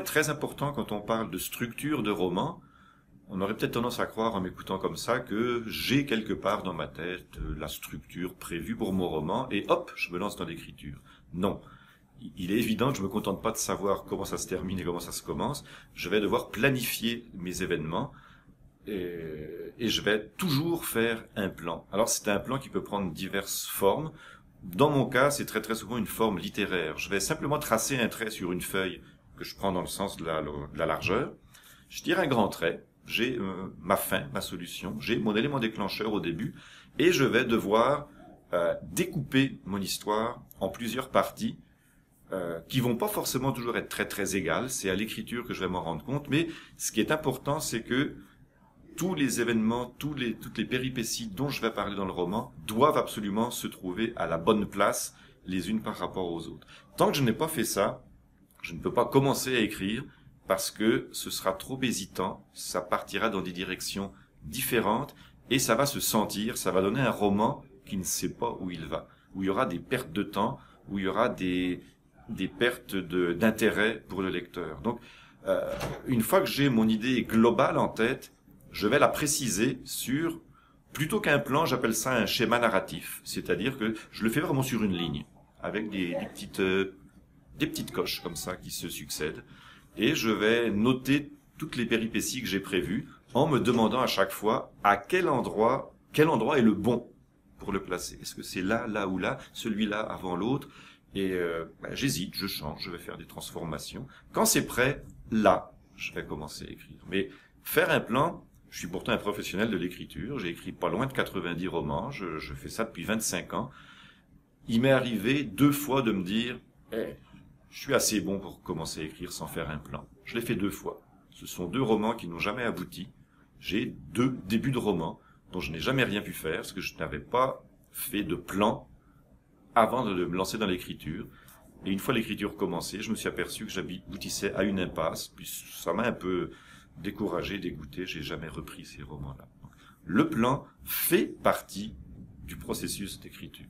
très important quand on parle de structure de roman. On aurait peut-être tendance à croire en m'écoutant comme ça que j'ai quelque part dans ma tête la structure prévue pour mon roman et hop, je me lance dans l'écriture. Non. Il est évident que je me contente pas de savoir comment ça se termine et comment ça se commence. Je vais devoir planifier mes événements et je vais toujours faire un plan. Alors c'est un plan qui peut prendre diverses formes. Dans mon cas, c'est très très souvent une forme littéraire. Je vais simplement tracer un trait sur une feuille que je prends dans le sens de la largeur. Je tire un grand trait. J'ai ma fin, ma solution, j'ai mon élément déclencheur au début, et je vais devoir découper mon histoire en plusieurs parties qui vont pas forcément toujours être très très égales. C'est à l'écriture que je vais m'en rendre compte, mais ce qui est important, c'est que tous les événements, toutes les péripéties dont je vais parler dans le roman doivent absolument se trouver à la bonne place, les unes par rapport aux autres. Tant que je n'ai pas fait ça, je ne peux pas commencer à écrire, parce que ce sera trop hésitant, ça partira dans des directions différentes, et ça va se sentir, ça va donner un roman qui ne sait pas où il va, où il y aura des pertes de temps, où il y aura des pertes d'intérêt pour le lecteur. Donc, une fois que j'ai mon idée globale en tête, je vais la préciser sur, plutôt qu'un plan, j'appelle ça un schéma narratif, c'est-à-dire que je le fais vraiment sur une ligne, avec des petites coches comme ça qui se succèdent. Et je vais noter toutes les péripéties que j'ai prévues en me demandant à chaque fois à quel endroit est le bon pour le placer. Est-ce que c'est là, là ou là, celui-là avant l'autre? Et j'hésite, je change, je vais faire des transformations. Quand c'est prêt, là, je vais commencer à écrire. Mais faire un plan, je suis pourtant un professionnel de l'écriture, j'ai écrit pas loin de 90 romans, je fais ça depuis 25 ans. Il m'est arrivé 2 fois de me dire je suis assez bon pour commencer à écrire sans faire un plan. Je l'ai fait 2 fois. Ce sont 2 romans qui n'ont jamais abouti. J'ai 2 débuts de romans dont je n'ai jamais rien pu faire parce que je n'avais pas fait de plan avant de me lancer dans l'écriture. Et une fois l'écriture commencée, je me suis aperçu que j'aboutissais à une impasse. Puis ça m'a un peu découragé, dégoûté. J'ai jamais repris ces romans-là. Donc, le plan fait partie du processus d'écriture.